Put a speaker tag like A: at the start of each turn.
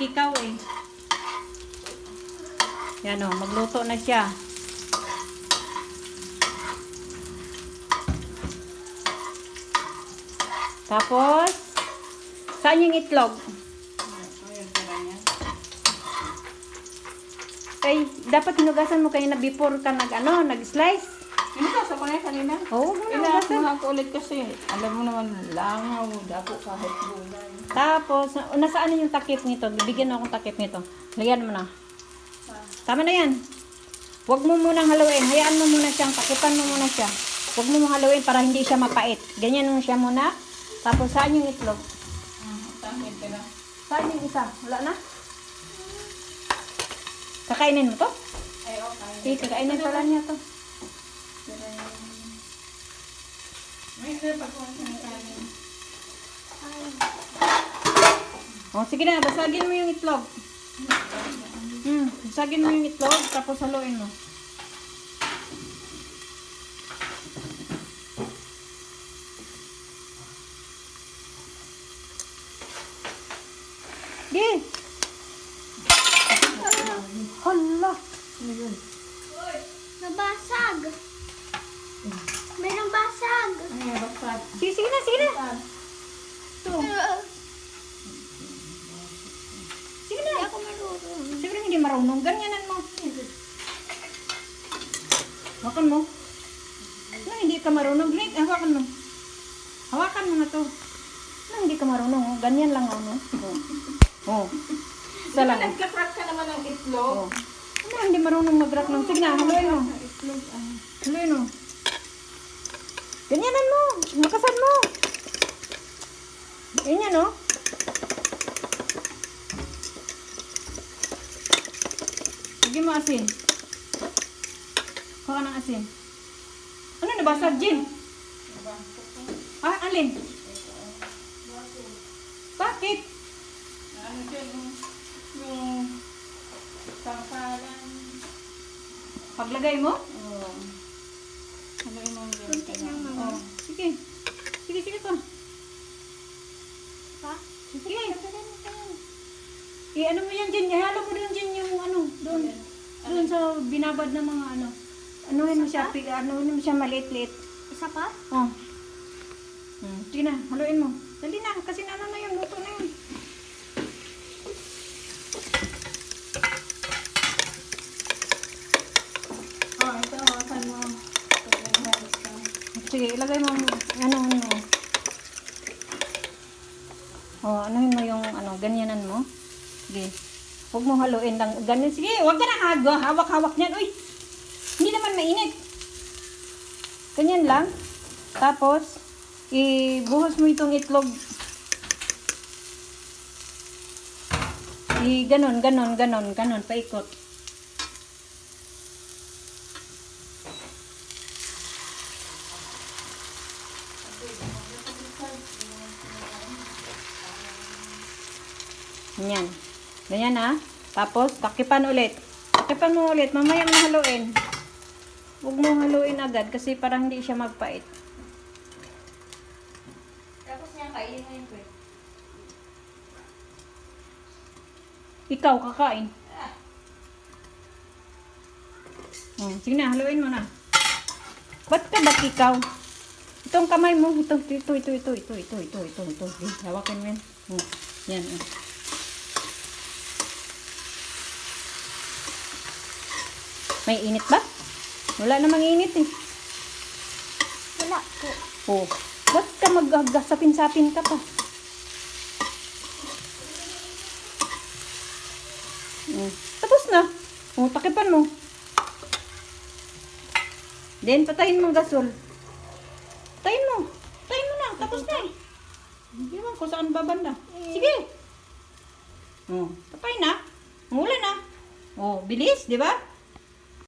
A: kikaw eh. Yan o, magluto na siya. Tapos, saan yung itlog? Ay, dapat hinugasan mo kayo na before ka nag-slice.
B: Hinugasan ko na yan kanina.
A: Oo, hinugasan.
B: Inaas mo ulit kasi. Alam mo naman, langaw, dapo kahit gulay.
A: Tapos, nasaan yung takip nito? Bibigyan ako ng takip nito. Lagyan mo na. Tama na yan. Huwag mo munang haluin. Hayaan mo muna siyang, takipan mo muna siya. Huwag mo munang haluin para hindi siya mapait. Ganyan mo siya muna. Tapos, saan yung itlog?
B: Tangin ka na.
A: Saan yung isa? Wala na? Kakainin mo to?
B: Ay, okay.
A: Eh, kakainin pala niya to.
B: May pagkuhan sa kanin.
A: O, sige na. Basagin mo yung itlog. Basagin mo yung itlog. Tapos, haluin mo. Sige. Hala.
B: Ano yun?
C: Nabasag. Mayroong basag.
B: Ano yung baksat?
A: Sige, sige na, sige na. Ito. Sige na.
C: Hindi ako marunong.
A: Siyempre hindi marunong. Ganyanan mo. Hawakan mo. Ano, hindi ka marunong. Blake, hawakan mo. Hawakan mo na to. Ano, hindi ka marunong. Oh. Ganyan lang, ano. Oh. Isa lang.
B: Nagka-crack ka naman ng itlog.
A: Oh. Ano, hindi marunong mag-wrap ng. Sige na, haluin mo.
B: Itlog,
A: Haluin mo. Ganyanan mo. Makasan mo. Ganyan, oh. Sige mo asin. Kuha ka ng asin. Ano, nabasag, Jin? Ah, alin? Bakit?
B: Ano dyan, yung tangkalan.
A: Paglagay mo?
B: Oo. Ano yung mga dyan?
C: Kunti lang naman.
A: Oh, sige. Sige, sige pa.
C: Pa?
A: Sige. Eh, ano mo yan, Jin? Ihalo mo doon, Jin, yung ano, doon. Doon sa binabad ng mga ano. Anuhin mo siya, anuhin mo siya maliit-liit.
C: Isa pa?
A: Oh. Sige na, haluin mo. Dali na, kasi ano na yun, luto na yun.
B: Oh, ito, hawakan mo. Pag-halos ka.
A: Sige, ilagay mo, ano. Oh, anuhin mo yung, ano, ganyanan mo. Sige. Huwag mo haluin lang. Ganyan, sige, huwag ka na hawak-hawak niyan. Uy, hindi naman mainit. Ganyan lang. Tapos, ibuhos mo itong itlog. Ganon, paikot. Ganyan. Ganyan ha. Tapos, takipan ulit. Takipan mo ulit. Mamaya mo haluin. Huwag mo haluin agad kasi parang hindi siya magpait.
B: Tapos niya, kainin mo yung kwek.
A: Ikaw, kakain. Sige na, haluin mo na. Ba't ka ba ikaw? Itong kamay mo. Ito. Hawakin mo yan. Yan. May init ba? Wala namang init eh.
C: Wala po.
A: Oh. Ba't ka mag-sapin-sapin ka pa? Tapos na. Takipan mo. Then, patayin mo ang gasol. Patayin mo. Patayin mo na. Tapos na eh. Hindi man kung saan babanda. Sige. Patay na. Mula na. Bilis, di ba?